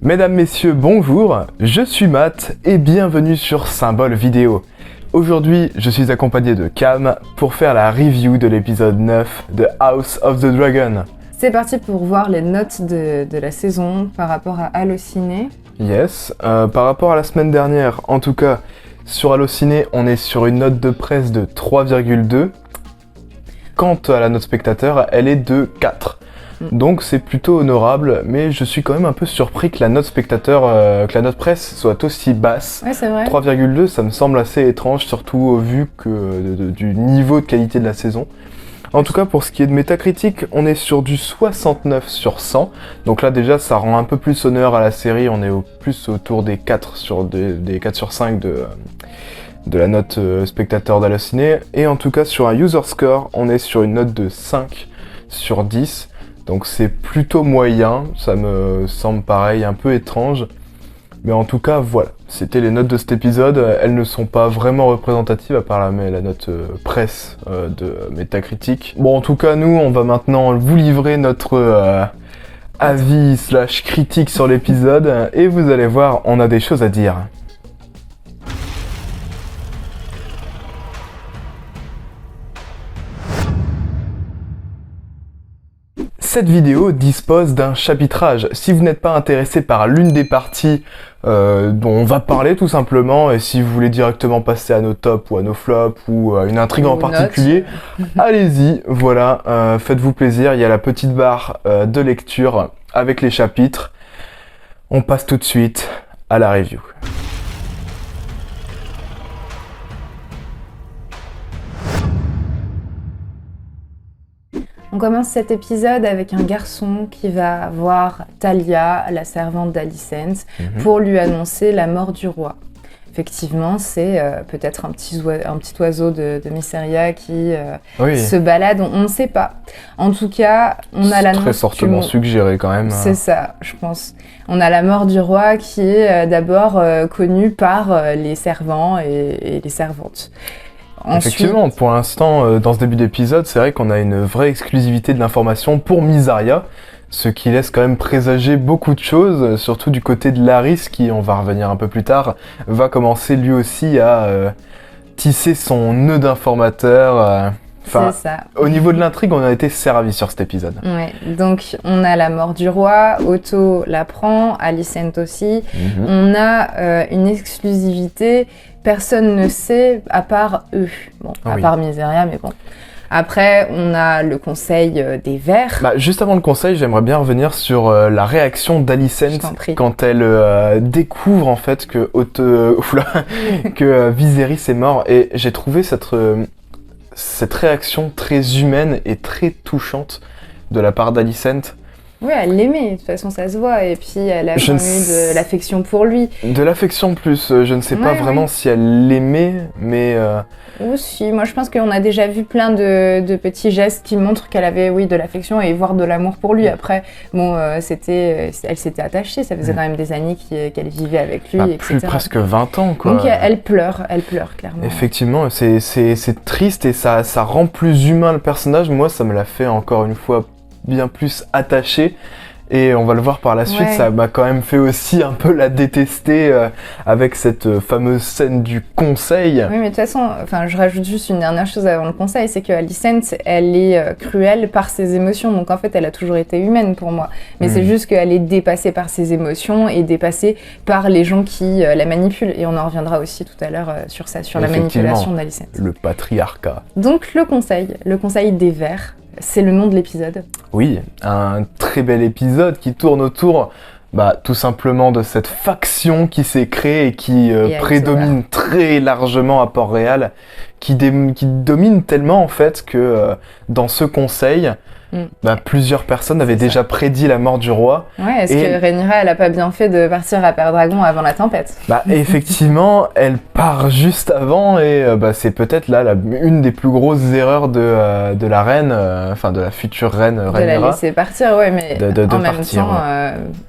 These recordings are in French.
Mesdames, messieurs, bonjour, je suis Matt et bienvenue sur Symbole Vidéo. Aujourd'hui, je suis accompagné de Cam pour faire la review de l'épisode 9 de House of the Dragon. C'est parti pour voir les notes de la saison par rapport à Allociné. Yes, par rapport à la semaine dernière, en tout cas, sur Allociné, on est sur une note de presse de 3,2. Quant à la note spectateur, elle est de 4. Donc c'est plutôt honorable, mais je suis quand même un peu surpris que la note spectateur, que la note presse soit aussi basse. Ouais, c'est vrai. 3,2, ça me semble assez étrange, surtout au vu du niveau de qualité de la saison. En tout cas, pour ce qui est de Metacritic, on est sur du 69 sur 100. Donc là déjà, ça rend un peu plus honneur à la série, on est plus autour des 4 sur 5 de la note spectateur d'Allociné. Et en tout cas, sur un user score, on est sur une note de 5 sur 10. Donc c'est plutôt moyen, ça me semble pareil, un peu étrange. Mais en tout cas, voilà, c'était les notes de cet épisode. Elles ne sont pas vraiment représentatives, à part la note presse de Metacritic. Bon, en tout cas, nous, on va maintenant vous livrer notre avis / critique sur l'épisode. Et vous allez voir, on a des choses à dire. Cette vidéo dispose d'un chapitrage. Si vous n'êtes pas intéressé par l'une des parties dont on va parler tout simplement, et si vous voulez directement passer à nos tops ou à nos flops ou à une intrigue en particulier, allez-y, voilà, faites-vous plaisir, il y a la petite barre de lecture avec les chapitres. On passe tout de suite à la review. On commence cet épisode avec un garçon qui va voir Thalia, la servante d'Alicent, pour lui annoncer la mort du roi. Effectivement, c'est peut-être un petit oiseau de Mysteria qui se balade, on ne sait pas. En tout cas, on a l'annonce... Très fortement suggéré quand même. C'est ça, je pense. On a la mort du roi qui est d'abord connue par les servants et les servantes. Effectivement, pour l'instant, dans ce début d'épisode, c'est vrai qu'on a une vraie exclusivité de l'information pour Mysaria, ce qui laisse quand même présager beaucoup de choses, surtout du côté de Larys, qui, on va revenir un peu plus tard, va commencer lui aussi à tisser son nœud d'informateur. C'est ça. Au niveau de l'intrigue, on a été servi sur cet épisode. Ouais, donc on a la mort du roi, Otto l'apprend, Alicent aussi. On a une exclusivité, personne ne sait à part eux. Bon, à part Mysaria, mais bon. Après, on a le conseil des Verts. Juste avant le conseil, j'aimerais bien revenir sur la réaction d'Alicent quand elle découvre en fait que que Viserys est mort. Et j'ai trouvé cette réaction très humaine et très touchante de la part d'Alicent. Oui, elle l'aimait, de toute façon ça se voit, et puis elle a eu de l'affection pour lui. De l'affection plus, je ne sais pas vraiment si elle l'aimait, mais... Aussi, moi je pense qu'on a déjà vu plein de petits gestes qui montrent qu'elle avait, de l'affection et voire de l'amour pour lui. Après, bon, elle s'était attachée, ça faisait quand même des années qu'elle vivait avec lui, etc. Presque 20 ans, quoi. Donc elle pleure clairement. Effectivement, c'est triste et ça rend plus humain le personnage. Moi, ça me l'a fait encore une fois bien plus attachée, et on va le voir par la suite, ça m'a quand même fait aussi un peu la détester avec cette fameuse scène du conseil. Oui, mais de toute façon, je rajoute juste une dernière chose avant le conseil, c'est que Alicent, elle est cruelle par ses émotions, donc en fait elle a toujours été humaine pour moi, mais c'est juste qu'elle est dépassée par ses émotions et dépassée par les gens qui la manipulent, et on en reviendra aussi tout à l'heure sur ça, sur la manipulation d'Alicent. Le patriarcat. Donc le conseil des Verts, c'est le nom de l'épisode. Oui, un très bel épisode qui tourne autour tout simplement de cette faction qui s'est créée et qui prédomine très largement à Port-Réal, qui domine tellement en fait que dans ce conseil, plusieurs personnes avaient déjà prédit la mort du roi. Ouais, est-ce que Rhaenyra, elle a pas bien fait de partir à Père-Dragon avant la tempête? Effectivement, elle part juste avant, et c'est peut-être là une des plus grosses erreurs de la reine, de la future reine Rhaenyra. De la laisser partir, mais en même temps,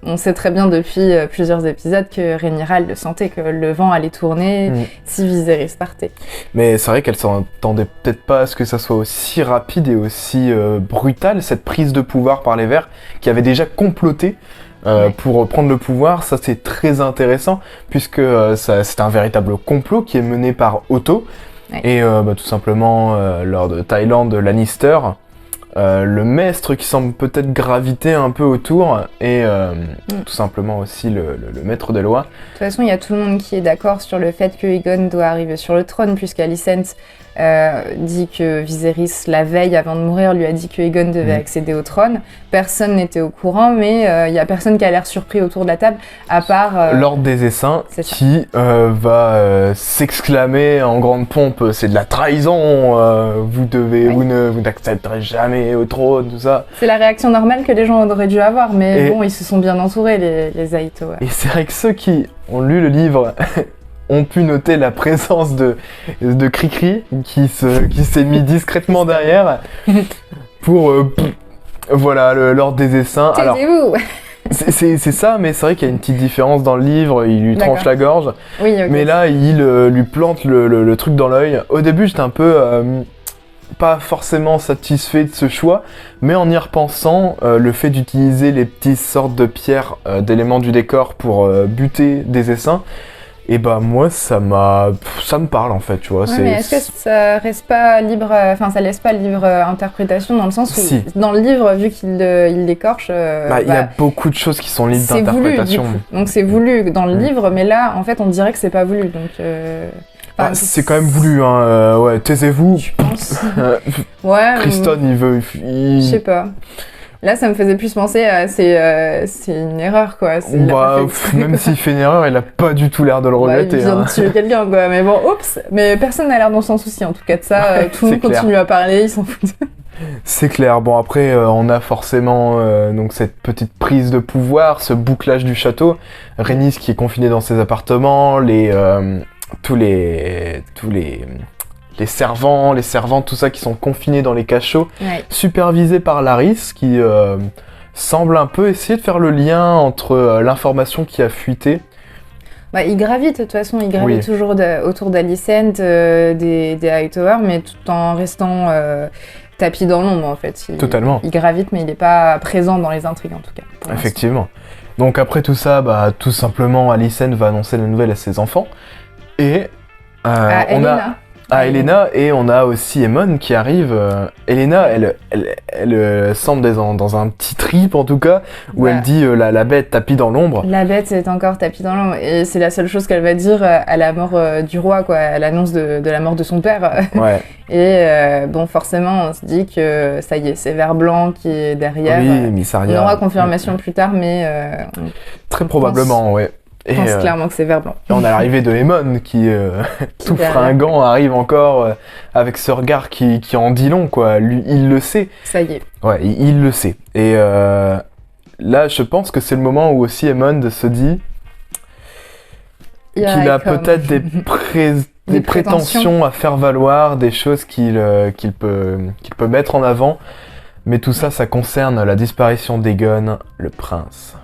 on sait très bien depuis plusieurs épisodes que Rhaenyra, elle le sentait, que le vent allait tourner si Viserys partait. Mais c'est vrai qu'elle s'attendait peut-être pas à ce que ça soit aussi rapide et aussi brutal, cette prise de pouvoir par les Verts, qui avaient déjà comploté pour prendre le pouvoir. Ça, c'est très intéressant, puisque c'est un véritable complot qui est mené par Otto, et tout simplement Lord Tywin Lannister, le maître qui semble peut-être graviter un peu autour, et tout simplement aussi le maître des lois. De toute façon, il y a tout le monde qui est d'accord sur le fait que Aegon doit arriver sur le trône, puisqu'Alicent dit que Viserys, la veille avant de mourir, lui a dit que Aegon devait accéder au trône. Personne n'était au courant, mais il y a personne qui a l'air surpris autour de la table, à part... Lord des Essaims, qui va s'exclamer en grande pompe, c'est de la trahison, vous n'accepterez jamais au trône, tout ça. C'est la réaction normale que les gens auraient dû avoir, mais bon, ils se sont bien entourés, les Hightower. Et c'est vrai que ceux qui ont lu le livre ont pu noter la présence de Cricri qui s'est mis discrètement derrière pour voilà, le Lord des Essaims. Taisez-vous. C'est ça, mais c'est vrai qu'il y a une petite différence dans le livre, il lui tranche la gorge, mais là il lui plante le truc dans l'œil. Au début j'étais un peu pas forcément satisfait de ce choix, mais en y repensant, le fait d'utiliser les petites sortes de pierres d'éléments du décor pour buter des essaims, et bah moi ça me parle en fait, tu vois. Mais est-ce que ça reste pas libre, ça laisse pas libre interprétation, dans le sens où dans le livre, vu qu'il l'écorche, il y a beaucoup de choses qui sont libres d'interprétation. Voulu, donc c'est voulu dans le livre, mais là en fait on dirait que c'est pas voulu, donc. C'est quand même voulu, hein. Ouais, taisez-vous. Je pense. Ouais. Criston, il veut. Je sais pas. Là, ça me faisait plus penser à c'est une erreur, quoi. Même s'il fait une erreur, il a pas du tout l'air de le regretter. Il vient de tuer quelqu'un, quoi. Mais bon, oups. Mais personne n'a l'air d'en s'en soucier, en tout cas de ça. Tout le monde continue à parler, ils s'en foutent. C'est clair. Bon, après, on a forcément donc cette petite prise de pouvoir, ce bouclage du château. Rhaenys qui est confiné dans ses appartements, tous les servants, les servantes, tout ça qui sont confinés dans les cachots, supervisés par Larys qui semble un peu essayer de faire le lien entre l'information qui a fuité. Il gravite, de toute façon, toujours autour d'Alicent, des Hightower, mais tout en restant tapis dans l'ombre en fait. Totalement. Il gravite, mais il n'est pas présent dans les intrigues en tout cas. Effectivement. Donc après tout ça, tout simplement, Alicent va annoncer la nouvelle à ses enfants. Et Helaena, et on a aussi Aemon qui arrive. Helaena, elle semble dans un petit trip en tout cas, où elle dit la bête tapis dans l'ombre. La bête est encore tapis dans l'ombre, et c'est la seule chose qu'elle va dire à la mort du roi, quoi, à l'annonce de la mort de son père. Ouais. Et forcément, on se dit que ça y est, c'est Vert-Blanc qui est derrière. Oui, Mysaria. On aura confirmation plus tard, mais... Très probablement, ouais. Je pense clairement que c'est Vert-Blanc. Et on a l'arrivée de Aemon qui tout fringant, arrive encore avec ce regard qui en dit long, quoi. Lui, il le sait. Ça y est. Ouais, il le sait. Et là, je pense que c'est le moment où aussi Aemon se dit qu'il a peut-être des prétentions à faire valoir, des choses qu'il peut mettre en avant. Mais tout ça, ça concerne la disparition d'Aegon, le prince.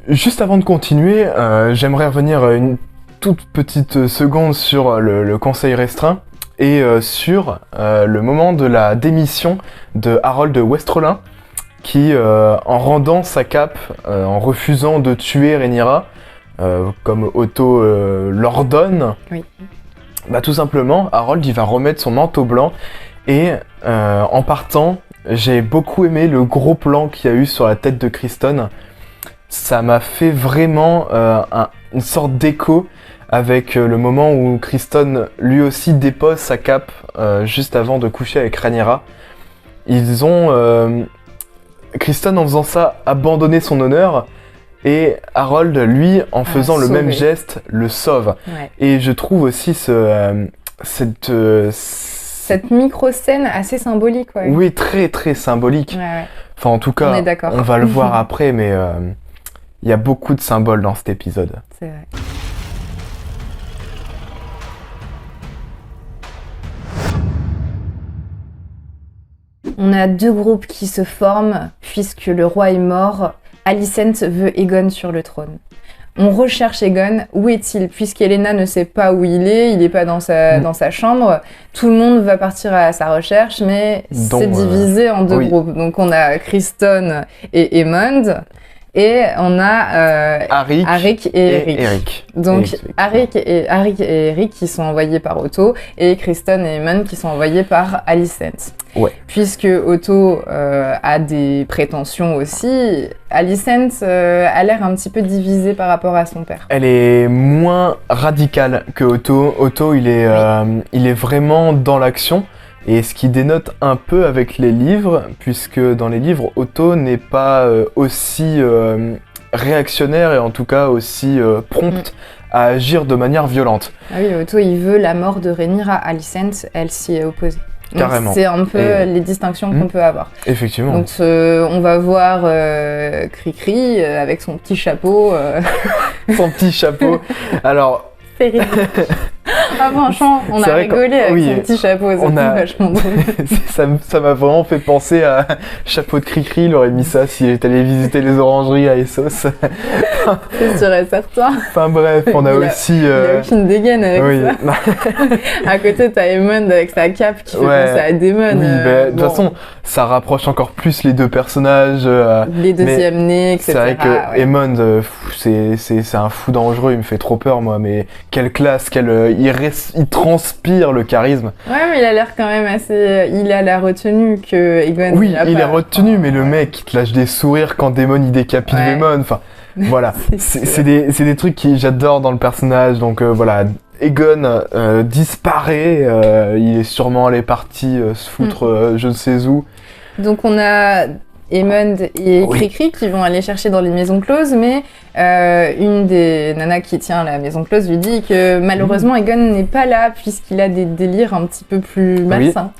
Juste avant de continuer, j'aimerais revenir une toute petite seconde sur le conseil restreint et sur le moment de la démission de Harold Westrelin qui, en rendant sa cape, en refusant de tuer Rhaenyra, comme Otto l'ordonne, tout simplement, Harold il va remettre son manteau blanc et en partant, j'ai beaucoup aimé le gros plan qu'il y a eu sur la tête de Criston. Ça m'a fait vraiment une sorte d'écho avec le moment où Criston lui aussi dépose sa cape juste avant de coucher avec Rhaenyra. Ils ont, Criston en faisant ça, abandonné son honneur, et Harold, lui, en faisant le même geste, le sauve. Ouais. Et je trouve aussi cette micro-scène assez symbolique. Ouais. Oui, très très symbolique. Ouais. Enfin, en tout cas, on va le voir après, mais... il y a beaucoup de symboles dans cet épisode. C'est vrai. On a deux groupes qui se forment puisque le roi est mort. Alicent veut Aegon sur le trône. On recherche Aegon. Où est-il? Puisqu'Helaena ne sait pas où il n'est pas dans sa chambre. Tout le monde va partir à sa recherche, mais c'est divisé en deux groupes. Donc on a Criston et Aemond. Et on a Arik et Eric. Donc Arik et Eric qui sont envoyés par Otto et Kristen et Aemon qui sont envoyés par Alicent. Ouais. Puisque Otto a des prétentions aussi, Alicent a l'air un petit peu divisée par rapport à son père. Elle est moins radicale que Otto. Otto, il est vraiment dans l'action. Et ce qui dénote un peu avec les livres, puisque dans les livres, Otto n'est pas aussi réactionnaire et en tout cas aussi prompt à agir de manière violente. Ah oui, Otto, il veut la mort de Rhaenyra. Alicent, elle s'y est opposée. Donc, carrément. C'est un peu les distinctions qu'on peut avoir. Effectivement. Donc on va voir Cricri avec son petit chapeau. Son petit chapeau. Alors... C'est ridicule. Ah franchement, on a rigolé avec son petit chapeau, c'était vachement drôle. Ça m'a vraiment fait penser à Chapeau de Cricri, il aurait mis ça s'il était allé visiter les orangeries à Essos. C'est sûr et certain. Enfin bref, on a aussi... Il a aucune dégaine avec ça. À côté, t'as Aemon avec sa cape qui fait penser à Daemon. Oui, de toute façon, ça rapproche encore plus les deux personnages. Les deuxièmes nés, etc. C'est vrai que Aemon, c'est un fou dangereux, il me fait trop peur moi, mais quelle classe, il transpire le charisme. Ouais, mais il a l'air quand même assez... Il a la retenue que Aegon... Oui, il est retenu, mais le mec, il te lâche des sourires quand Daemon, il décapite Daemon. Enfin, voilà. c'est des trucs que j'adore dans le personnage. Donc voilà, Aegon disparaît. Il est sûrement allé partir se foutre je ne sais où. Donc on a... Aemon et Cricri qui vont aller chercher dans les maisons closes, mais une des nanas qui tient la maison close lui dit que malheureusement Aegon n'est pas là puisqu'il a des délires un petit peu plus malsains.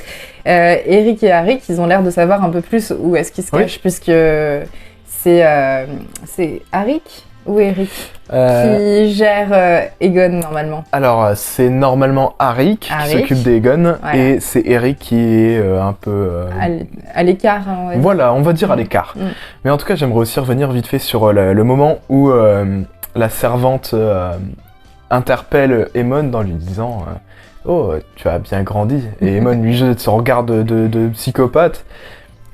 Eric et Arik, ils ont l'air de savoir un peu plus où est-ce qu'ils se cachent puisque c'est Arik ou Eric qui gère Aegon normalement. Alors c'est normalement Arik qui s'occupe d'Aegon et c'est Eric qui est un peu... à l'écart. Voilà, on va dire à l'écart. Mais en tout cas, j'aimerais aussi revenir vite fait sur le moment où la servante interpelle Aemon en lui disant oh, tu as bien grandi. Et Aemon lui jette son regard de psychopathe.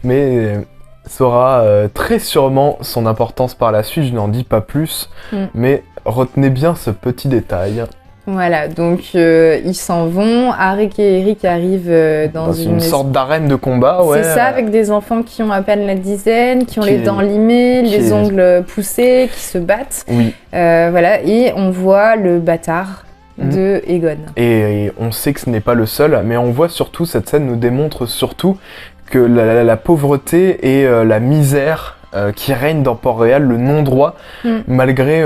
Mais... ça aura très sûrement son importance par la suite, je n'en dis pas plus, mais retenez bien ce petit détail. Voilà, donc ils s'en vont, Arik et Eric arrivent dans une sorte d'arène de combat, C'est ça, avec des enfants qui ont à peine la dizaine, qui ont les dents limées, les ongles poussés, qui se battent. Oui. Voilà, et on voit le bâtard de Aegon. Et on sait que ce n'est pas le seul, mais on voit surtout, cette scène nous démontre surtout que la pauvreté et la misère qui règne dans Port-Réal, le non-droit, malgré,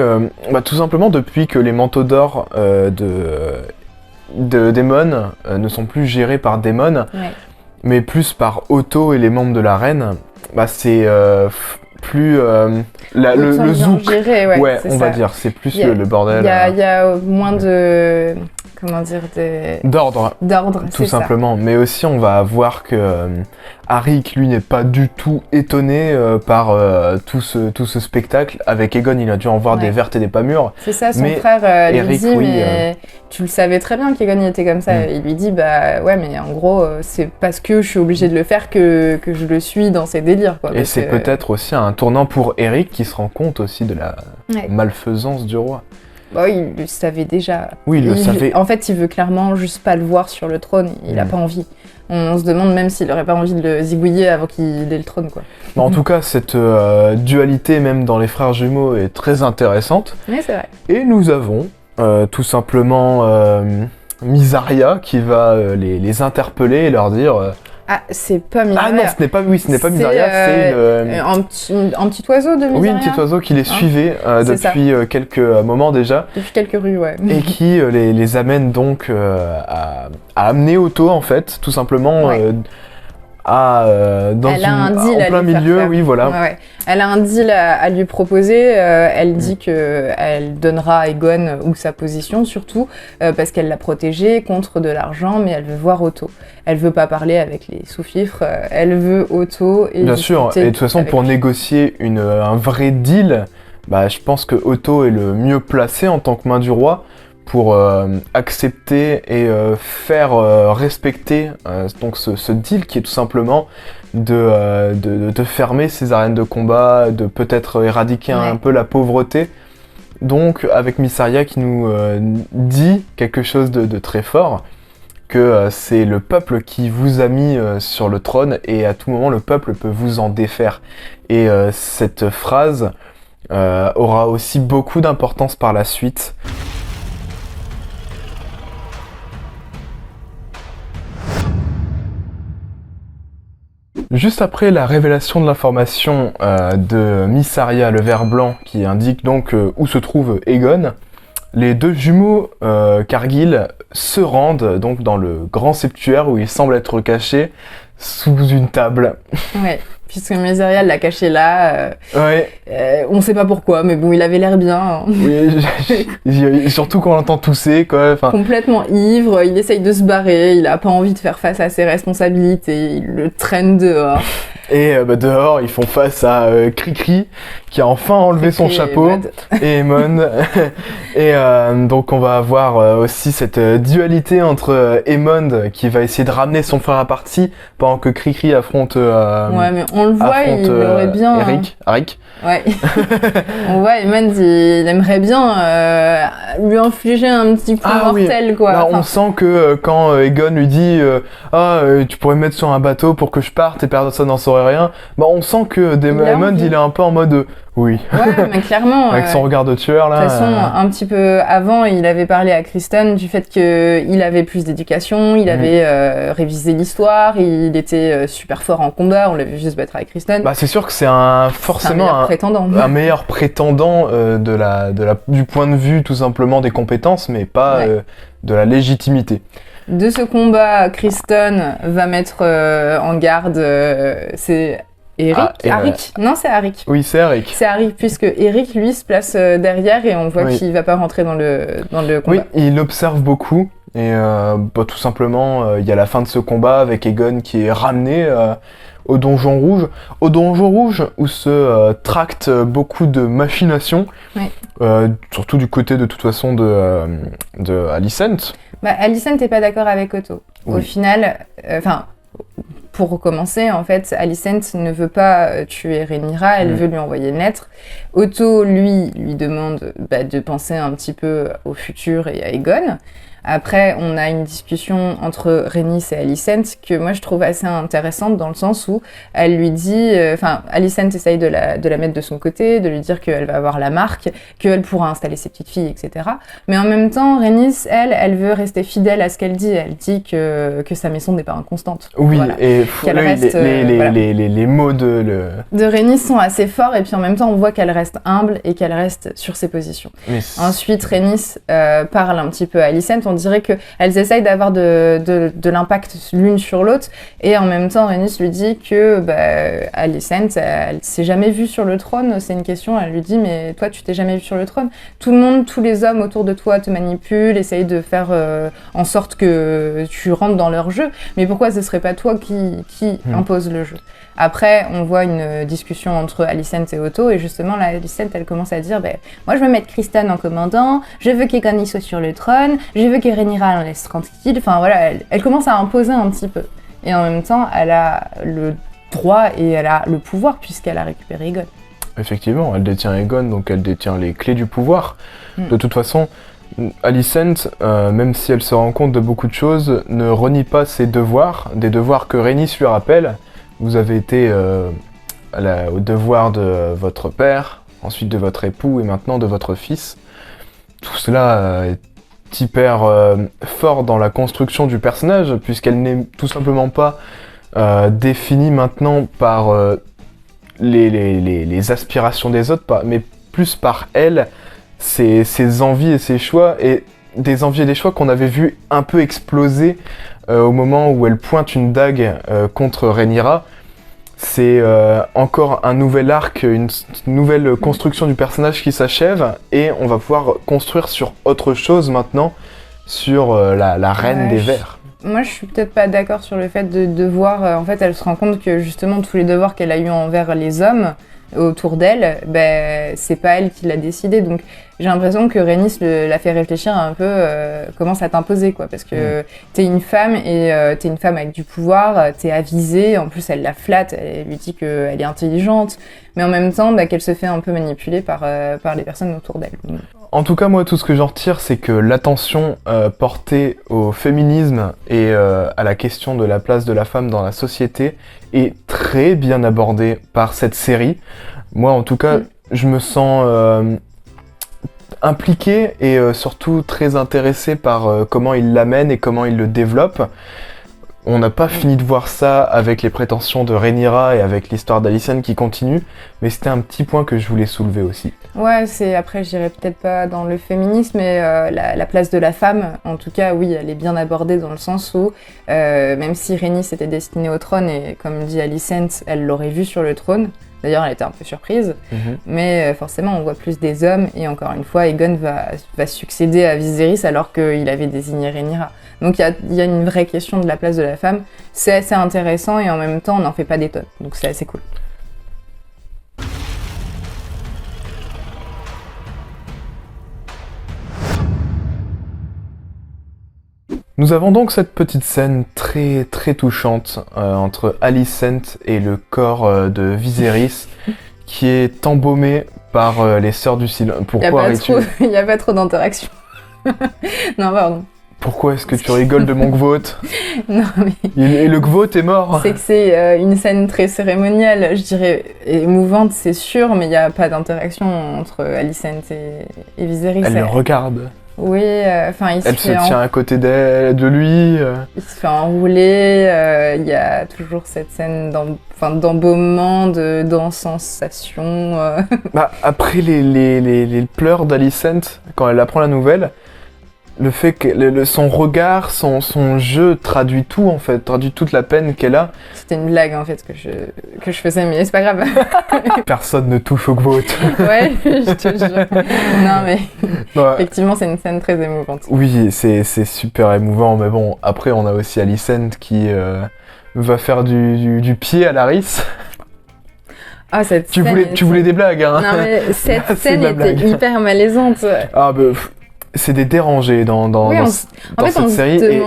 tout simplement depuis que les manteaux d'or de Daemon ne sont plus gérés par Daemon, mais plus par Otto et les membres de la reine, c'est plus le zouk. Géré, on va dire, c'est plus le bordel. Il y a moins de... comment dire, d'ordre, tout simplement. Mais aussi, on va voir que Arik, lui, n'est pas du tout étonné par tout ce spectacle. Avec Aegon, il a dû en voir des vertes et des pas mûres. C'est ça, son frère lui dit, mais tu le savais très bien qu'Aegon il était comme ça. Il lui dit, ouais, mais en gros, c'est parce que je suis obligé de le faire que je le suis dans ses délires. Quoi, et c'est peut-être aussi un tournant pour Eric qui se rend compte aussi de la malfaisance du roi. Bah oui, il le savait déjà. Oui, il le savait. En fait, il veut clairement juste pas le voir sur le trône. Il a pas envie. On se demande même s'il aurait pas envie de le zigouiller avant qu'il ait le trône, quoi. Mais en tout cas, cette dualité, même dans les frères jumeaux, est très intéressante. Oui, c'est vrai. Et nous avons tout simplement Mysaria qui va les interpeller et leur dire... Ah, c'est pas Mysaria. Ah non, ce n'est pas Mysaria, c'est un petit oiseau de Mysaria. Oui, un petit oiseau qui les suivait depuis quelques moments déjà. Depuis quelques rues, ouais. Et qui les amène donc à amener Otto, en fait, tout simplement, en plein milieu, oui, voilà. Ouais. Elle a un deal à lui proposer. Elle dit qu'elle donnera à Aegon ou sa position, surtout, parce qu'elle l'a protégé contre de l'argent, mais elle veut voir Otto. Elle veut pas parler avec les sous-fifres, elle veut Otto. Et bien sûr, et de toute façon, pour négocier un vrai deal, je pense que Otto est le mieux placé en tant que main du roi pour accepter et faire respecter donc ce deal qui est tout simplement de fermer ces arènes de combat, de peut-être éradiquer un peu la pauvreté. Donc avec Mysaria qui nous dit quelque chose de très fort, que c'est le peuple qui vous a mis sur le trône et à tout moment le peuple peut vous en défaire. Et cette phrase aura aussi beaucoup d'importance par la suite. Juste après la révélation de l'information de Mysaria, le ver blanc, qui indique donc où se trouve Aegon, les deux jumeaux Cargill se rendent donc dans le grand septuaire où ils semblent être cachés sous une table. Ouais, puisque Mysaria l'a caché là. Ouais. On sait pas pourquoi, mais bon, il avait l'air bien. Hein. Oui, surtout quand on l'entend tousser, quoi. Enfin... Complètement ivre, il essaye de se barrer, il a pas envie de faire face à ses responsabilités, il le traîne dehors. Et dehors, ils font face à Cricri, qui a enfin enlevé son chapeau, et Aemond. Et donc on va avoir aussi cette dualité entre Aemond, qui va essayer de ramener son frère à partie, pendant que Cricri affronte... ouais, mais on le voit, il aurait bien... Arik. Ouais. On voit Aemond, il aimerait bien lui infliger un petit coup mortel, oui. Quoi. Là, on sent que quand Aegon lui dit tu pourrais me mettre sur un bateau pour que je parte et personne n'en saurait rien, bah on sent que Aemond il est un peu en mode oui. Ouais, mais clairement. Avec son regard de tueur là. De toute façon, un petit peu avant, il avait parlé à Criston du fait qu'il avait plus d'éducation, il avait révisé l'histoire, il était super fort en combat, on l'a vu juste se battre avec Criston. Bah c'est sûr que c'est forcément un meilleur prétendant du point de vue tout simplement des compétences, mais pas de la légitimité. De ce combat, Criston va mettre en garde c'est Arik. Non, c'est Arik. Oui, c'est Arik. C'est Arik, puisque Arik, lui, se place derrière et on voit qu'il va pas rentrer dans le combat. Oui, il observe beaucoup et tout simplement, il y a la fin de ce combat avec Aegon qui est ramené au Donjon Rouge. Au Donjon Rouge où se tractent beaucoup de machinations, surtout du côté de toute façon de Alicent. Alicent n'est pas d'accord avec Otto. Oui. Au final, pour recommencer, en fait, Alicent ne veut pas tuer Rhaenyra, elle veut lui envoyer une lettre. Otto, lui demande de penser un petit peu au futur et à Aegon. Après, on a une discussion entre Rhaenys et Alicent que moi je trouve assez intéressante dans le sens où elle lui dit, Alicent essaye de la mettre de son côté, de lui dire qu'elle va avoir la marque, qu'elle pourra installer ses petites filles, etc. Mais en même temps, Rhaenys, elle veut rester fidèle à ce qu'elle dit. Elle dit que sa maison n'est pas inconstante. Oui, voilà. Et les mots de Rhaenys sont assez forts et puis en même temps on voit qu'elle reste humble et qu'elle reste sur ses positions. Ensuite, Rhaenys parle un petit peu à Alicent. On dirait qu'elles essayent d'avoir de l'impact l'une sur l'autre et en même temps Rhaenys lui dit que Alicent elle s'est jamais vue sur le trône, c'est une question, elle lui dit mais toi tu t'es jamais vue sur le trône, tout le monde, tous les hommes autour de toi te manipulent, essayent de faire en sorte que tu rentres dans leur jeu, mais pourquoi ce serait pas toi qui impose le jeu? Après, on voit une discussion entre Alicent et Otto, et justement, là, Alicent, elle commence à dire moi, je veux mettre Criston en commandant, je veux qu'Aegon soit sur le trône, je veux que Rhaenyra en laisse tranquille. Enfin, voilà, elle commence à imposer un petit peu. Et en même temps, elle a le droit et elle a le pouvoir, puisqu'elle a récupéré Aegon. Effectivement, elle détient Aegon, donc elle détient les clés du pouvoir. De toute façon, Alicent, même si elle se rend compte de beaucoup de choses, ne renie pas ses devoirs, des devoirs que Rhaenys lui rappelle. Vous avez été au devoir de votre père, ensuite de votre époux et maintenant de votre fils. Tout cela est hyper fort dans la construction du personnage, puisqu'elle n'est tout simplement pas définie maintenant par les aspirations des autres, mais plus par elle, ses envies et ses choix, et des envies et des choix qu'on avait vu un peu exploser au moment où elle pointe une dague contre Rhaenyra. C'est encore un nouvel arc, une nouvelle construction du personnage qui s'achève, et on va pouvoir construire sur autre chose maintenant, sur la reine des vers. Moi, je suis peut-être pas d'accord sur le fait de devoir. En fait, elle se rend compte que justement tous les devoirs qu'elle a eus envers les hommes, autour d'elle, c'est pas elle qui l'a décidé. Donc j'ai l'impression que Rhaenys l'a fait réfléchir un peu comment ça t'imposer, quoi. Parce que t'es une femme et t'es une femme avec du pouvoir, t'es avisée, en plus elle la flatte, elle lui dit qu'elle est intelligente, mais en même temps qu'elle se fait un peu manipuler par les personnes autour d'elle. En tout cas, moi, tout ce que j'en retire, c'est que l'attention portée au féminisme et à la question de la place de la femme dans la société est très bien abordée par cette série. Moi, en tout cas, je me sens impliqué et surtout très intéressé par comment il l'amène et comment il le développe. On n'a pas fini de voir ça avec les prétentions de Rhaenyra et avec l'histoire d'Alicent qui continue, mais c'était un petit point que je voulais soulever aussi. Ouais, après je dirais peut-être pas dans le féminisme, mais la place de la femme, en tout cas, oui, elle est bien abordée dans le sens où, même si Rhaenys était destinée au trône, et comme dit Alicent, elle l'aurait vu sur le trône, d'ailleurs elle était un peu surprise, mais forcément on voit plus des hommes, et encore une fois, Aegon va succéder à Viserys alors qu'il avait désigné Rhaenyra. Donc il y a une vraie question de la place de la femme, c'est assez intéressant et en même temps on n'en fait pas des tonnes, donc c'est assez cool. Nous avons donc cette petite scène très très touchante entre Alicent et le corps de Viserys qui est embaumé par les Sœurs du Silence. Pourquoi il n'y a pas trop d'interaction. Non, pardon. Pourquoi est-ce que tu rigoles de mon gvote? Non, mais... Et le gvote est mort. C'est que c'est une scène très cérémoniale, je dirais émouvante, c'est sûr, mais il n'y a pas d'interaction entre Alicent et Viserys. Elle le regarde. Oui, elle se tient à côté de lui. Il se fait enrouler, il y a toujours cette scène d'embaumement, d'encensation. Après les pleurs d'Alicent, quand elle apprend la nouvelle, le fait que son regard, son jeu traduit tout en fait, traduit toute la peine qu'elle a. C'était une blague en fait que je faisais, mais c'est pas grave. Personne ne touche au gvote. Ouais, je te jure. Non mais effectivement c'est une scène très émouvante. Oui, c'est super émouvant, mais bon, après on a aussi Alicent qui va faire du pied à Larys. Ah, cette tu scène... Tu voulais des blagues, hein? Non mais cette scène était hyper malaisante. Ah c'est des dérangés dans cette série et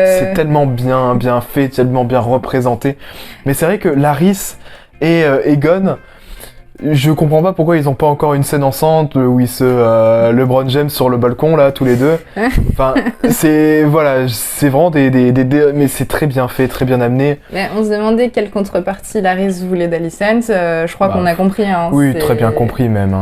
c'est tellement bien fait, tellement bien représenté. Mais c'est vrai que Larys et Aegon, je comprends pas pourquoi ils ont pas encore une scène ensemble où ils se LeBron James sur le balcon là tous les deux. Enfin c'est vraiment mais c'est très bien fait, très bien amené. Mais on se demandait quelle contrepartie Larys voulait d'Alicent. Je crois qu'on a compris. Hein, oui, très bien compris même.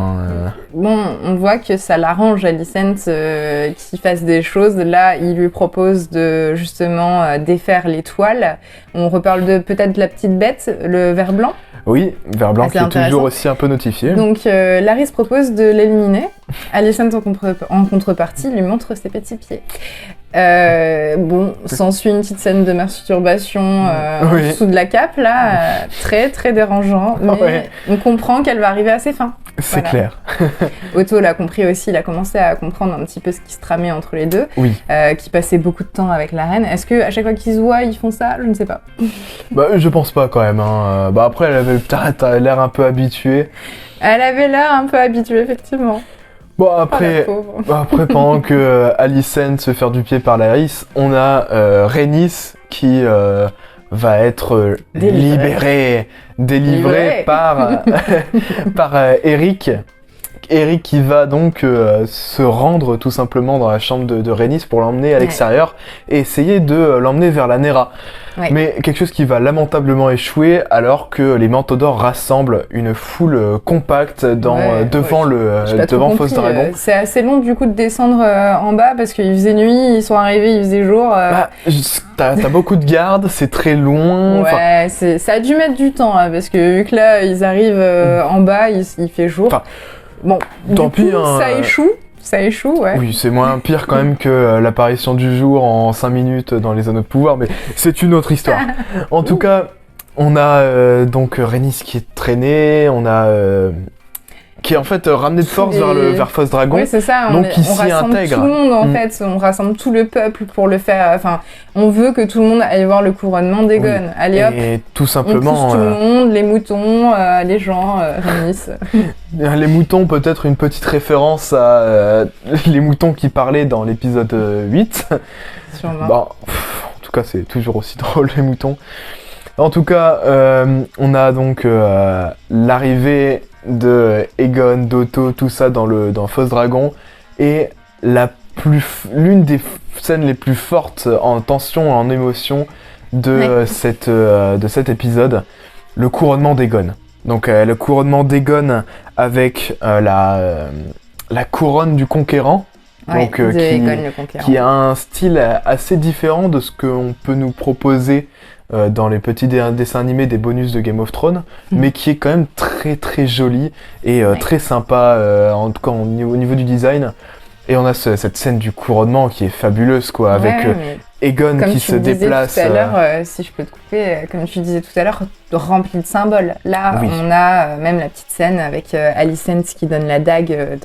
Bon, on voit que ça l'arrange Alicent qu'il fasse des choses. Là, il lui propose de justement défaire les toiles. On reparle peut-être de la petite bête, le ver blanc. Oui, ver blanc qui est toujours aussi un peu notifié. Donc Larys propose de l'éliminer. Alicent en contrepartie lui montre ses petits pieds. S'ensuit une petite scène de masturbation en dessous de la cape, là, très très dérangeant, mais on comprend qu'elle va arriver à ses fins. C'est clair. Otto l'a compris aussi, il a commencé à comprendre un petit peu ce qui se tramait entre les deux, qui passait beaucoup de temps avec la reine. Est-ce qu'à chaque fois qu'ils se voient, ils font ça? Je ne sais pas. Je pense pas quand même. Hein. Après, elle avait peut-être l'air un peu habituée. Elle avait l'air un peu habituée, effectivement. Bon, après pendant que Alicent se fait du pied par Larys, on a Rhaenys qui va être délivré par Eric. Eric qui va donc se rendre tout simplement dans la chambre de Rhaenys pour l'emmener à l'extérieur et essayer de l'emmener vers la Nera. Ouais. Mais quelque chose qui va lamentablement échouer alors que les Manteaux d'Or rassemblent une foule compacte devant Fosse Dragon. C'est assez long du coup de descendre en bas parce qu'il faisait nuit, ils sont arrivés, il faisait jour. T'as beaucoup de gardes, c'est très loin. Ouais, ça a dû mettre du temps hein, parce que vu que là ils arrivent en bas, il fait jour. Bon, tant pis, ça échoue, ouais. Oui, c'est moins pire quand même que l'apparition du jour en 5 minutes dans les Anneaux de Pouvoir, mais c'est une autre histoire. En tout cas, on a donc Rhaenys qui est traînée, on a qui est en fait ramené de force vers Fausse Dragon. Oui, c'est ça. Donc il s'y rassemble intègre. Tout le monde en fait, on rassemble tout le peuple pour le faire. Enfin, on veut que tout le monde aille voir le couronnement d'Aegon. Oui. Allez hop. Et tout simplement. On pousse tout le monde, les moutons, les gens, Rhaenys. Les moutons, peut-être une petite référence à les moutons qui parlaient dans l'épisode 8. Sûrement. Bon, en tout cas, c'est toujours aussi drôle les moutons. En tout cas, on a donc l'arrivée de Aegon, d'Otto, tout ça dans Fausse Dragon, et l'une des scènes les plus fortes en tension, en émotion de cet épisode, le couronnement d'Aegon. Donc le couronnement d'Aegon avec la couronne du conquérant. Donc, Aegon le conquérant. Qui a un style assez différent de ce qu'on peut nous proposer dans les petits dessins animés des bonus de Game of Thrones, mais qui est quand même très très joli et très sympa, en tout cas au niveau du design. Et on a cette scène du couronnement qui est fabuleuse, quoi, avec Aegon qui se déplace. Tout à l'heure, si je peux te couper, comme tu disais tout à l'heure, rempli de symboles. Là, on a même la petite scène avec Alicent qui donne la dague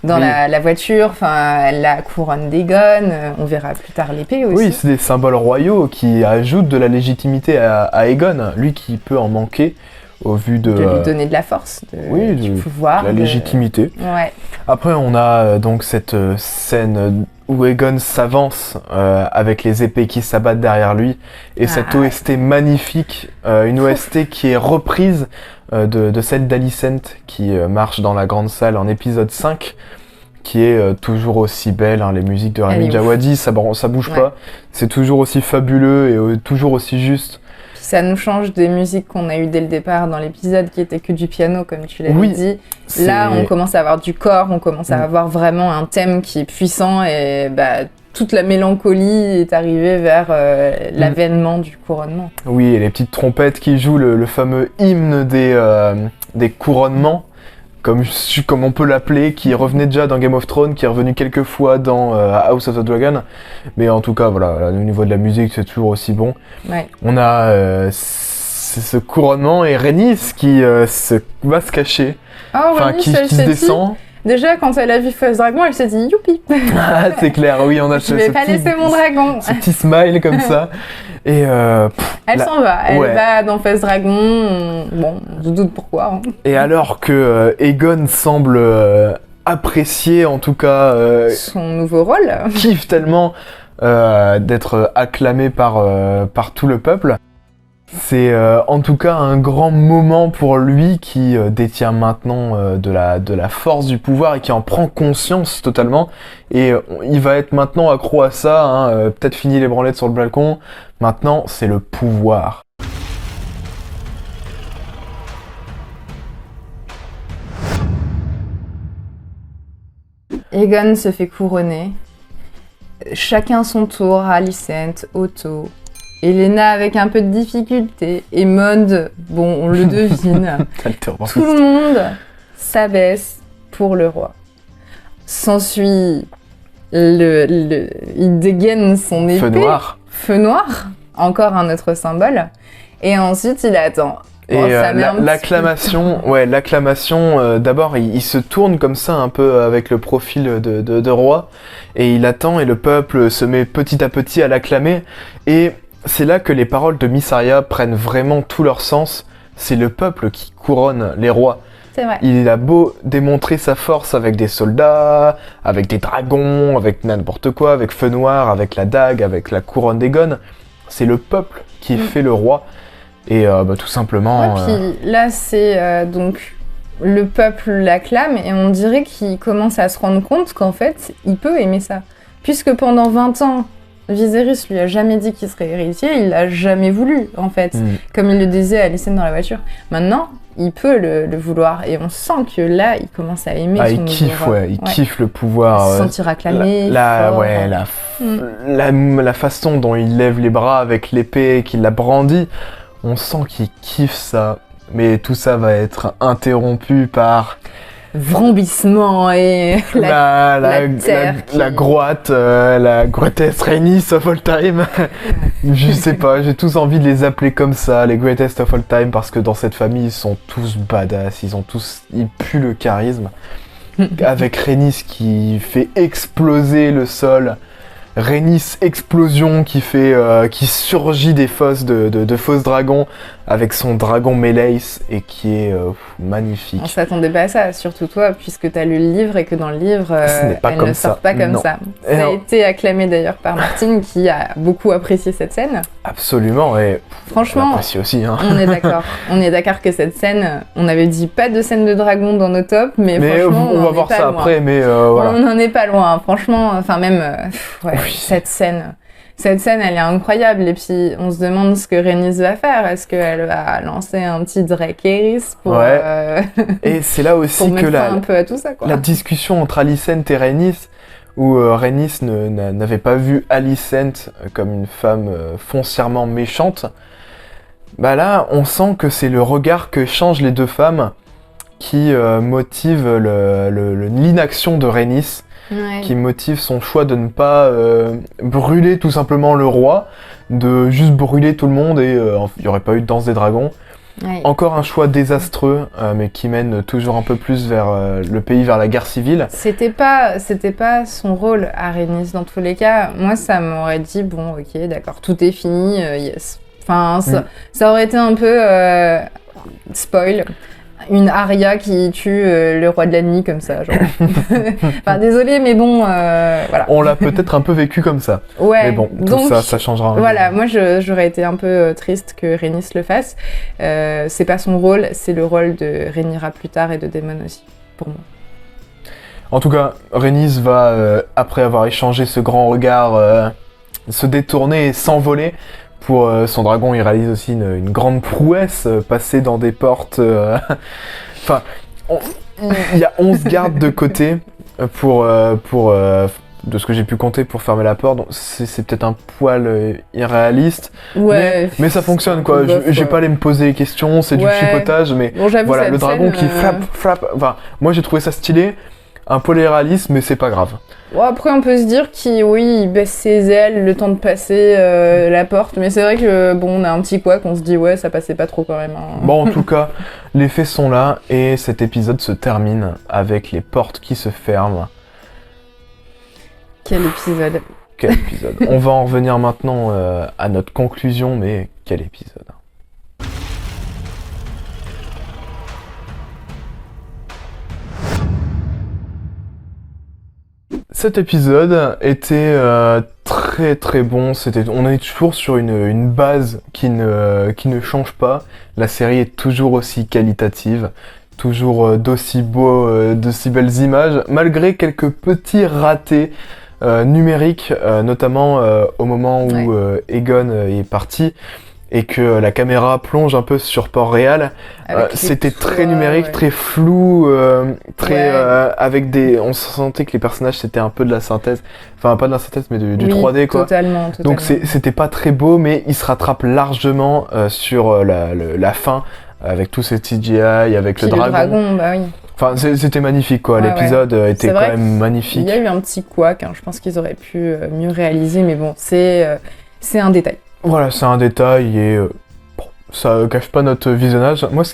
dans la voiture, enfin la couronne d'Aegon, on verra plus tard l'épée aussi. Oui, c'est des symboles royaux qui ajoutent de la légitimité à Aegon, lui qui peut en manquer au vu de lui donner de la force, du pouvoir, de la légitimité. Ouais. Après, on a donc cette scène où Aegon s'avance avec les épées qui s'abattent derrière lui, et cette OST magnifique, une OST qui est reprise de celle d'Alicent qui marche dans la grande salle en épisode 5, qui est toujours aussi belle, hein, les musiques de Ramin Djawadi, ça bouge pas, c'est toujours aussi fabuleux et toujours aussi juste. Ça nous change des musiques qu'on a eues dès le départ dans l'épisode qui étaient que du piano, comme tu l'avais dit. Là, on commence à avoir du corps, on commence à avoir vraiment un thème qui est puissant et toute la mélancolie est arrivée vers l'avènement du couronnement. Oui, et les petites trompettes qui jouent le fameux hymne des couronnements, comme on peut l'appeler, qui revenait déjà dans Game of Thrones, qui est revenu quelques fois dans House of the Dragon. Mais en tout cas, voilà, au niveau de la musique, c'est toujours aussi bon. Ouais. On a ce couronnement et Rhaenys qui va se cacher, qui se descend. Déjà, quand elle a vu Fausse Dragon, elle s'est dit « Youpi !» Ah, c'est clair, oui, on a Je vais pas laisser mon dragon. Ce petit smile comme ça. Et elle s'en va, elle va dans Fausse Dragon, bon, on se doute pourquoi. Hein. Et alors que Aegon semble apprécier, en tout cas... son nouveau rôle. Kiffe tellement d'être acclamé par tout le peuple. C'est en tout cas un grand moment pour lui qui détient maintenant de la force du pouvoir et qui en prend conscience totalement. Et il va être maintenant accro à ça, hein, peut-être fini les branlettes sur le balcon. Maintenant, c'est le pouvoir. Aegon se fait couronner. Chacun son tour, Alicent, Otto... Elena avec un peu de difficulté, et Mond, bon, on le devine. Tout le monde s'abaisse pour le roi. S'ensuit il dégaine son épée. Feu noir, encore un autre symbole. Et ensuite, il attend. Bon, et l'acclamation, d'abord il se tourne comme ça un peu avec le profil de roi, et il attend, et le peuple se met petit à petit à l'acclamer, et c'est là que les paroles de Mysaria prennent vraiment tout leur sens. C'est le peuple qui couronne les rois. C'est vrai. Il a beau démontrer sa force avec des soldats, avec des dragons, avec n'importe quoi, avec Feu Noir, avec la dague, avec la couronne d'Aegon. C'est le peuple qui fait le roi. Et tout simplement... puis là, c'est donc... Le peuple l'acclame et on dirait qu'il commence à se rendre compte qu'en fait, il peut aimer ça. Puisque pendant 20 ans... Viserys lui a jamais dit qu'il serait héritier, il l'a jamais voulu en fait, comme il le disait à Alicent dans la voiture. Maintenant, il peut le vouloir et on sent que là, il commence à aimer son il kiffe le pouvoir. Se sentir acclamé. La façon dont il lève les bras avec l'épée et qu'il la brandit, on sent qu'il kiffe ça. Mais tout ça va être interrompu par vrombissement et la terre la grotte, la greatest Rhaenys of all time. Je sais pas, j'ai tous envie de les appeler comme ça, les greatest of all time, parce que dans cette famille, ils sont tous badass, ils puent le charisme. Avec Rhaenys qui fait exploser le sol. Rhaenys explosion qui surgit des fosses de fausses dragons avec son dragon Meleys et qui est magnifique. On s'attendait pas à ça, surtout toi, puisque tu as lu le livre et que dans le livre, elle ne sort pas comme ça. Ça a été acclamé d'ailleurs par Martine qui a beaucoup apprécié cette scène. Absolument, et franchement, j'apprécie aussi. Hein. On est d'accord. On est d'accord que cette scène, on avait dit pas de scène de dragon dans nos tops, mais franchement, on va voir ça loin. après, mais voilà. On n'en est pas loin, franchement, enfin même, oui. Cette scène, elle est incroyable. Et puis, on se demande ce que Rhaenys va faire. Est-ce qu'elle va lancer un petit Dracarys pour... Et c'est là aussi que un peu à tout ça, quoi. La discussion entre Alicent et Rhaenys, où Rhaenys n'avait pas vu Alicent comme une femme foncièrement méchante, bah là, on sent que c'est le regard que changent les deux femmes qui motive l'inaction de Rhaenys. Ouais. Qui motive son choix de ne pas brûler tout simplement le roi, de juste brûler tout le monde et il n'y aurait pas eu de danse des dragons. Ouais. Encore un choix désastreux, mais qui mène toujours un peu plus vers le pays, vers la guerre civile. C'était pas son rôle à Rhaenys dans tous les cas. Moi, ça m'aurait dit, bon, ok, d'accord, tout est fini, yes. Enfin, ça aurait été un peu spoil. Une Arya qui tue le roi de la nuit comme ça, genre. Enfin, désolé, mais bon, voilà. On l'a peut-être un peu vécu comme ça. Ouais. Mais bon, tout ça changera. Voilà, moi j'aurais été un peu triste que Rhaenys le fasse. C'est pas son rôle, c'est le rôle de Rhaenyra plus tard et de Daemon aussi, pour moi. En tout cas, Rhaenys va, après avoir échangé ce grand regard, se détourner et s'envoler. Pour son dragon, il réalise aussi une grande prouesse, passer dans des portes... Enfin, il y a 11 gardes de côté pour de ce que j'ai pu compter pour fermer la porte. Donc c'est peut-être un poil irréaliste, ouais, mais ça fonctionne, quoi. J'ai pas allé me poser les questions, c'est du chipotage, mais bon, voilà, le dragon qui frappe... Enfin, moi j'ai trouvé ça stylé, un poil irréaliste, mais c'est pas grave. Bon, après, on peut se dire qu'il baisse ses ailes le temps de passer la porte, mais c'est vrai que bon, on a un petit couac, on se dit ouais, ça passait pas trop quand même. Hein. Bon, en tout cas, les faits sont là et cet épisode se termine avec les portes qui se ferment. Quel épisode. Quel épisode. On va en revenir maintenant à notre conclusion, mais quel épisode. Cet épisode était très très bon. On est toujours sur une base qui ne change pas. La série est toujours aussi qualitative, toujours d'aussi belles images, malgré quelques petits ratés numériques, notamment au moment où Aegon est parti. Et que la caméra plonge un peu sur Port-Réal, c'était très numérique, très flou, avec on sentait que les personnages c'était un peu de la synthèse, enfin pas de la synthèse mais du 3D quoi. Totalement. Donc c'était pas très beau, mais il se rattrape largement sur la fin avec tout ce CGI, avec le dragon. Bah oui. Enfin c'était magnifique quoi, l'épisode était quand même magnifique. Il y a eu un petit couac, je pense qu'ils auraient pu mieux réaliser, mais bon c'est un détail. Voilà, c'est un détail et ça gâche pas notre visionnage. Moi, ce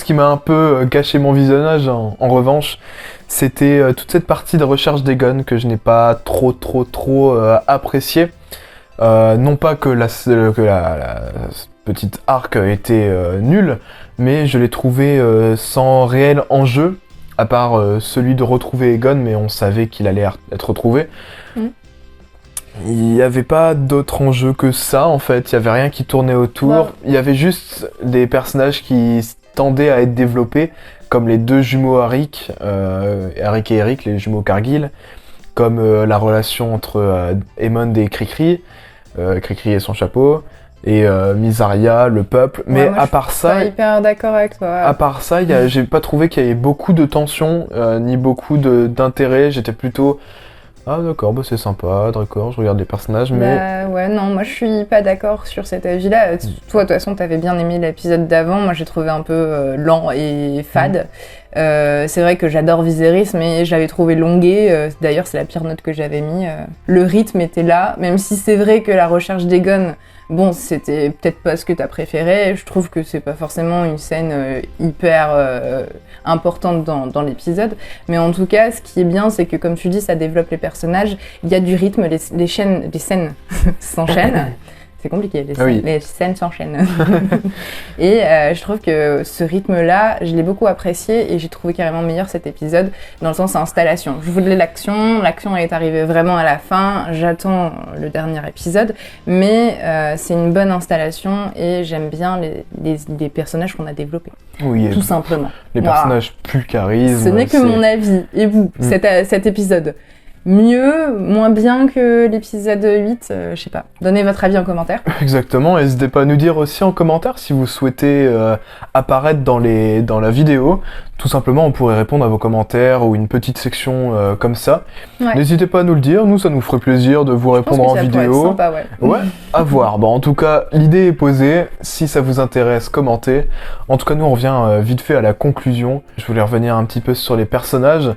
qui m'a un peu gâché mon visionnage, en revanche, c'était toute cette partie de recherche d'Aegon que je n'ai pas trop appréciée. Non pas que la petite arc était nulle, mais je l'ai trouvé sans réel enjeu, à part celui de retrouver Aegon, mais on savait qu'il allait être retrouvé. Il n'y avait pas d'autre enjeu que ça, en fait. Il n'y avait rien qui tournait autour. Ouais. Il y avait juste des personnages qui tendaient à être développés, comme les deux jumeaux Arik et Eric, les jumeaux Cargill, comme la relation entre Aemond et Cricri, Cricri et son chapeau, et Mysaria, le peuple. Mais moi, à part ça... Je suis pas hyper d'accord avec toi. À part ça, j'ai pas trouvé qu'il y avait beaucoup de tension, ni beaucoup d'intérêt. J'étais plutôt... Ah d'accord, bah c'est sympa, d'accord, je regarde les personnages, mais... Bah ouais, non, moi je suis pas d'accord sur cet avis-là. Toi, de toute façon, t'avais bien aimé l'épisode d'avant. Moi, j'ai trouvé un peu lent et fade. C'est vrai que j'adore Viserys, mais je l'avais trouvé longué. D'ailleurs, c'est la pire note que j'avais mis. Le rythme était là, même si c'est vrai que la recherche d'Aegon, bon, c'était peut-être pas ce que t'as préféré. Je trouve que c'est pas forcément une scène hyper importante dans l'épisode. Mais en tout cas, ce qui est bien, c'est que comme tu dis, ça développe les personnages. Il y a du rythme, les scènes s'enchaînent. C'est compliqué, les scènes s'enchaînent. Et je trouve que ce rythme-là, je l'ai beaucoup apprécié et j'ai trouvé carrément meilleur cet épisode dans le sens installation. Je voulais l'action est arrivée vraiment à la fin, j'attends le dernier épisode, mais c'est une bonne installation et j'aime bien les personnages qu'on a développés. Oui, tout simplement. Les personnages plus charisme. Ce n'est que mon avis. Et vous, cet épisode mieux, moins bien que l'épisode 8, je sais pas. Donnez votre avis en commentaire. Exactement, n'hésitez pas à nous dire aussi en commentaire si vous souhaitez apparaître dans la vidéo. Tout simplement, on pourrait répondre à vos commentaires ou une petite section comme ça. Ouais. N'hésitez pas à nous le dire, nous ça nous ferait plaisir de vous répondre en vidéo. Être sympa, ouais, à voir. Bon, en tout cas, l'idée est posée. Si ça vous intéresse, commentez. En tout cas, nous on revient vite fait à la conclusion. Je voulais revenir un petit peu sur les personnages.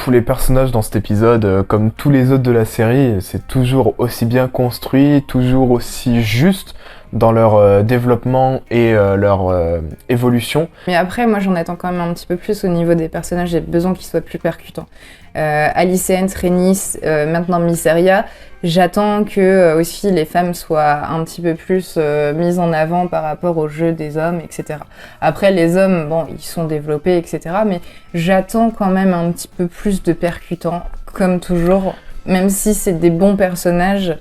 Les personnages dans cet épisode, comme tous les autres de la série, c'est toujours aussi bien construit, toujours aussi juste dans leur développement et leur évolution. Mais après, moi j'en attends quand même un petit peu plus au niveau des personnages, j'ai besoin qu'ils soient plus percutants. Alicent, Rhaenys, maintenant Mysaria, j'attends que aussi les femmes soient un petit peu plus mises en avant par rapport au jeu des hommes, etc. Après, les hommes, bon, ils sont développés, etc. Mais j'attends quand même un petit peu plus de percutants, comme toujours. Même si c'est des bons personnages,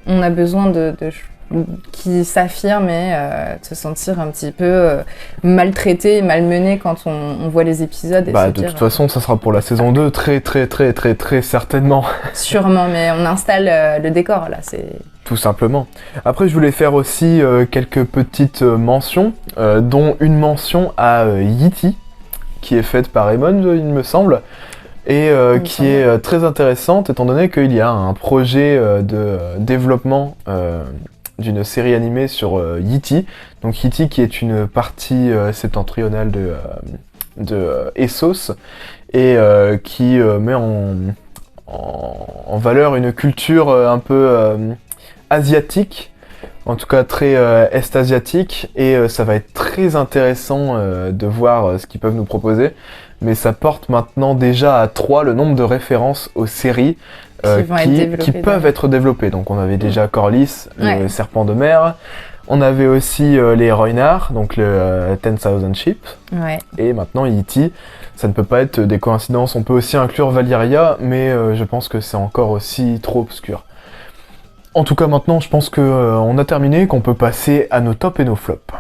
on a besoin qui s'affirment et de se sentir un petit peu maltraité et malmené quand on voit les épisodes. Et de toute façon, ça sera pour la saison 2, très certainement. Sûrement, mais on installe le décor, là, c'est... Tout simplement. Après, je voulais faire aussi quelques petites mentions, dont une mention à Yiti, qui est faite par Aemon, il me semble, et qui est très intéressante, étant donné qu'il y a un projet de développement d'une série animée sur Yiti. Donc Yiti qui est une partie septentrionale de Essos et qui met en valeur une culture un peu asiatique, en tout cas très est-asiatique, et ça va être très intéressant de voir ce qu'ils peuvent nous proposer. Mais ça porte maintenant déjà à 3 le nombre de références aux séries qui peuvent être développées. Donc on avait déjà Corlys, le serpent de mer, on avait aussi les Rhoynar, donc le 10,000 Ships, et maintenant Yiti. Ça ne peut pas être des coïncidences, on peut aussi inclure Valyria, mais je pense que c'est encore aussi trop obscur. En tout cas maintenant je pense qu'on a terminé, qu'on peut passer à nos tops et nos flops.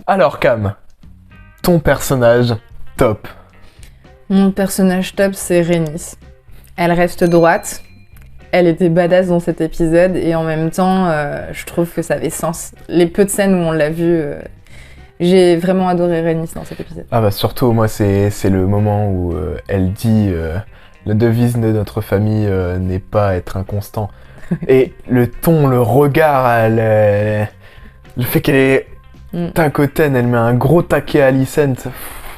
Alors Cam, ton personnage top. Mon personnage top, c'est Rhaenys. Elle reste droite, elle était badass dans cet épisode et en même temps, je trouve que ça avait sens. Les peu de scènes où on l'a vue, j'ai vraiment adoré Rhaenys dans cet épisode. Ah bah surtout, moi c'est le moment où elle dit la devise de notre famille n'est pas être inconstant. Et le ton, le regard, le fait qu'elle est... Tacoten, elle met un gros taquet à Alicent.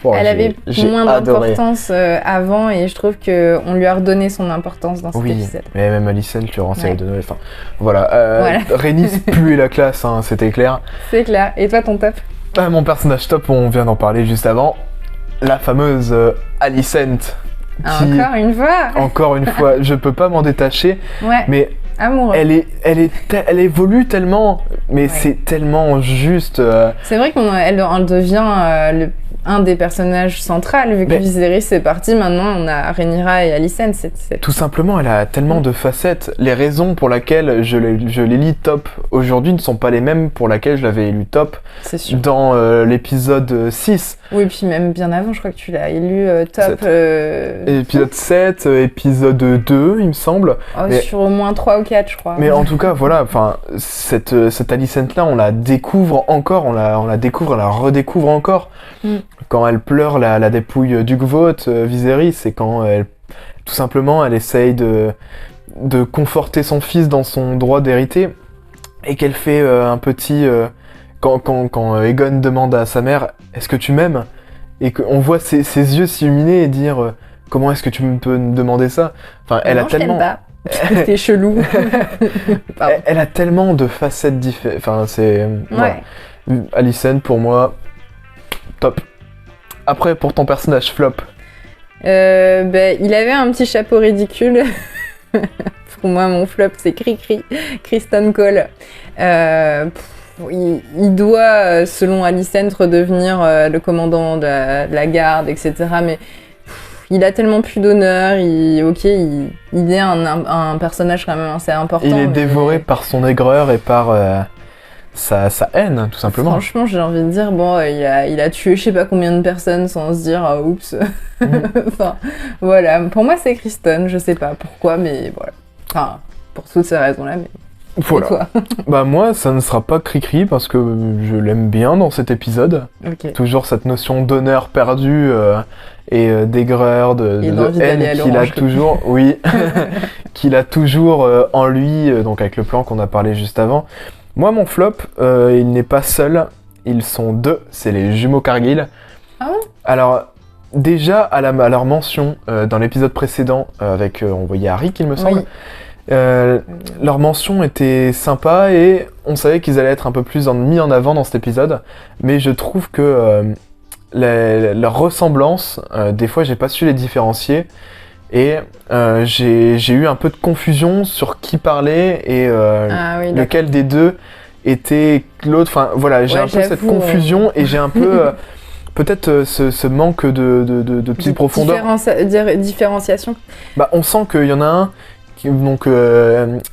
Elle avait moins d'importance avant et je trouve qu'on lui a redonné son importance dans cet épisode. Mais même Alicent lui rend ça donné. Enfin, voilà. Rhaenys pue la classe, hein, c'était clair. C'est clair. Et toi, ton top? Mon personnage top, on vient d'en parler juste avant. La fameuse Alicent. Encore une fois, je peux pas m'en détacher. Mais amoureux. Elle évolue tellement, mais c'est tellement juste. C'est vrai qu'elle devient un des personnages centraux, vu que Viserys est parti, maintenant on a Rhaenyra et Alicent. Tout simplement, elle a tellement de facettes. Les raisons pour lesquelles je l'élis top aujourd'hui ne sont pas les mêmes pour lesquelles je l'avais élu top dans l'épisode 6. Oui, puis même bien avant, je crois que tu l'as élu top... Épisode 7, épisode 2, il me semble. Sur au moins 3 ou 4, je crois. Mais en tout cas, voilà, cette Alicent-là, on la découvre encore, on la redécouvre encore. Quand elle pleure la dépouille d'Ugvoth, Viserys, c'est quand tout simplement, elle essaye de conforter son fils dans son droit d'hériter, et qu'elle fait un petit... Quand Aegon demande à sa mère « Est-ce que tu m'aimes ?» et qu'on voit ses yeux s'illuminer et dire « Comment est-ce que tu peux me demander ça ?» Enfin, elle a tellement... T'es chelou. Elle a tellement de facettes différentes. Enfin, c'est... Ouais. Voilà. Alicent, pour moi, top. Après, pour ton personnage flop. Il avait un petit chapeau ridicule. Pour moi, mon flop, c'est Criston Cole. Il doit, selon Alicent, redevenir le commandant de la garde, etc. Mais il a tellement plus d'honneur. Il est un personnage quand même assez important. Il est dévoré par son aigreur et par sa haine, tout simplement. Franchement, j'ai envie de dire, bon, il a tué je sais pas combien de personnes sans se dire « oups ». Enfin, voilà. Pour moi, c'est Criston. Je sais pas pourquoi, mais voilà. Enfin, pour toutes ces raisons-là, mais... Voilà. Et toi? Bah moi, ça ne sera pas Cricri parce que je l'aime bien dans cet épisode. Okay. Toujours cette notion d'honneur perdu et d'aigreur, de haine qu'il a toujours, oui, qu'il a toujours en lui, donc avec le plan qu'on a parlé juste avant. Moi, mon flop, il n'est pas seul, ils sont deux, c'est les jumeaux Cargill. Ah bon? Alors, déjà, à leur mention dans l'épisode précédent, avec, on voyait Harry, il me semble, oui. Leur mention était sympa et on savait qu'ils allaient être un peu plus mis en avant dans cet épisode, mais je trouve que leurs ressemblances, des fois j'ai pas su les différencier et j'ai eu un peu de confusion sur qui parlait et lequel des deux était l'autre. Enfin voilà, j'ai un peu cette confusion et j'ai un peu peut-être ce manque de petite profondeur. Différenciation. Bah on sent qu'il y en a un. Donc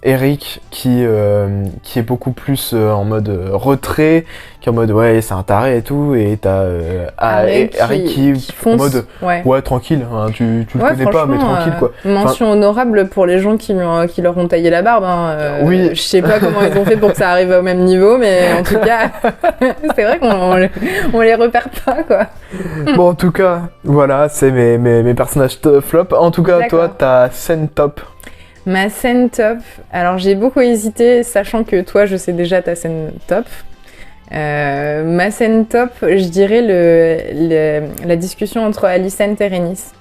Eric qui est beaucoup plus en mode retrait, qui est en mode ouais c'est un taré et tout, et t'as Harry qui fonce, en mode ouais tranquille, hein, tu le connais pas mais tranquille quoi. Mention honorable pour les gens qui leur ont taillé la barbe. Hein. Oui. Je sais pas comment ils ont fait pour que ça arrive au même niveau, mais en tout cas c'est vrai qu'on les repère pas quoi. Bon en tout cas voilà c'est mes personnages flop. En tout cas toi ta scène top. Ma scène top, alors j'ai beaucoup hésité, sachant que toi, je sais déjà ta scène top. Ma scène top, je dirais la discussion entre Alicent et Rhaenys.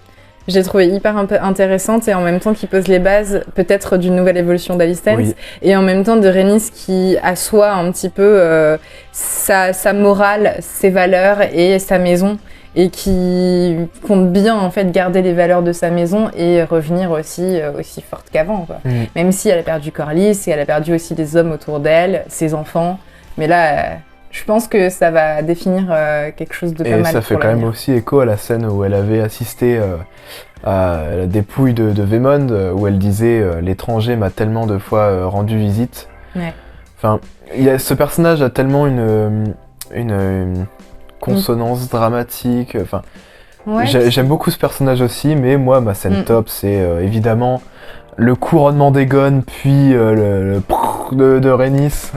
Je l'ai trouvée hyper intéressante et en même temps qui pose les bases peut-être d'une nouvelle évolution d'Alicent et en même temps de Rhaenys qui assoit un petit peu sa morale, ses valeurs et sa maison. Et qui compte bien en fait garder les valeurs de sa maison et revenir aussi forte qu'avant quoi. Même si elle a perdu Corlys et elle a perdu aussi les hommes autour d'elle, ses enfants, mais là je pense que ça va définir quelque chose de pas mal. Et ça fait quand même aussi écho à la scène où elle avait assisté à la dépouille de Vaemond, où elle disait l'étranger m'a tellement de fois rendu visite. Enfin, ce personnage a tellement une consonance dramatique, enfin j'aime beaucoup ce personnage aussi, mais moi ma scène top c'est évidemment le couronnement d'Aegon puis le de Rhaenys,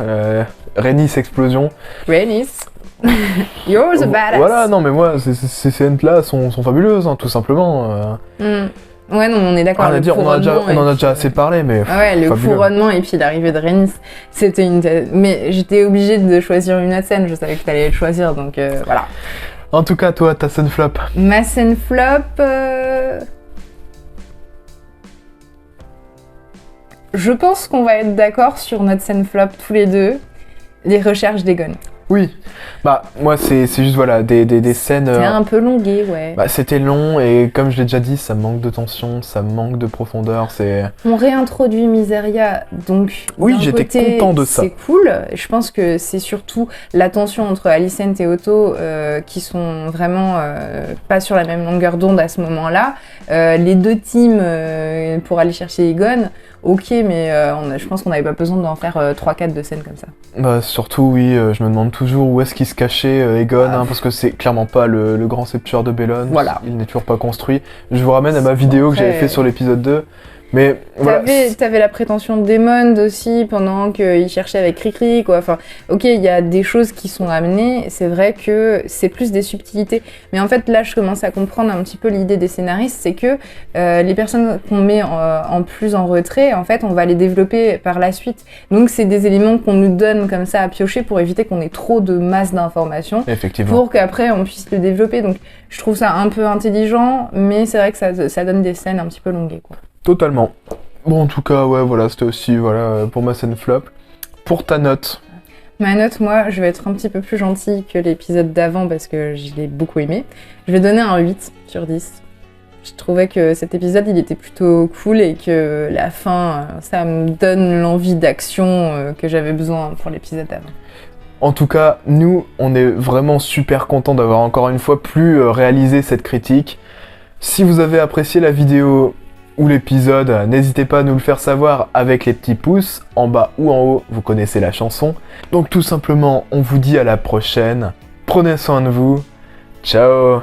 Rhaenys explosion. Rhaenys, you're the badass. Voilà, non mais moi ces scènes là sont fabuleuses hein, tout simplement. Ouais, non, on est d'accord. On en a déjà assez parlé, mais. Le couronnement et puis l'arrivée de Rhaenys, c'était une. Mais j'étais obligée de choisir une autre scène, je savais que t'allais le choisir, donc voilà. En tout cas, toi, ta scène flop. Ma scène flop. Je pense qu'on va être d'accord sur notre scène flop tous les deux, les recherches d'Aegon. Oui, bah moi c'est juste voilà des scènes. C'était un peu longué, ouais. Bah c'était long et comme je l'ai déjà dit, ça manque de tension, ça manque de profondeur, c'est. On réintroduit Miseria, donc. Oui, j'étais content de ça. C'est cool. Je pense que c'est surtout la tension entre Alicent et Otto qui sont vraiment pas sur la même longueur d'onde à ce moment-là. Les deux teams pour aller chercher Aegon. ok, mais je pense qu'on n'avait pas besoin d'en faire 3-4 de scènes comme ça. Bah surtout oui, je me demande toujours où est-ce qu'il se cachait Aegon, parce que c'est clairement pas le grand sceptre de Bellone, voilà. Il n'est toujours pas construit. Je vous ramène à ma vidéo que j'avais fait sur l'épisode 2. Mais voilà. T'avais la prétention de Daemon aussi pendant qu'il cherchait avec Cricri, quoi. Enfin, ok, il y a des choses qui sont amenées, c'est vrai que c'est plus des subtilités. Mais en fait, là, je commence à comprendre un petit peu l'idée des scénaristes, c'est que les personnes qu'on met en plus en retrait, en fait, on va les développer par la suite. Donc, c'est des éléments qu'on nous donne comme ça à piocher pour éviter qu'on ait trop de masse d'informations. Effectivement. Pour qu'après, on puisse le développer. Donc, je trouve ça un peu intelligent, mais c'est vrai que ça donne des scènes un petit peu longuées, quoi. Totalement. Bon, en tout cas, ouais, voilà, c'était aussi pour ma scène flop. Pour ta note. Ma note, moi, je vais être un petit peu plus gentille que l'épisode d'avant parce que je l'ai beaucoup aimé. Je vais donner un 8 sur 10. Je trouvais que cet épisode, il était plutôt cool et que la fin, ça me donne l'envie d'action que j'avais besoin pour l'épisode d'avant. En tout cas, nous, on est vraiment super contents d'avoir encore une fois pu réaliser cette critique. Si vous avez apprécié la vidéo ou l'épisode, n'hésitez pas à nous le faire savoir avec les petits pouces, en bas ou en haut, vous connaissez la chanson. Donc tout simplement, on vous dit à la prochaine, prenez soin de vous, ciao.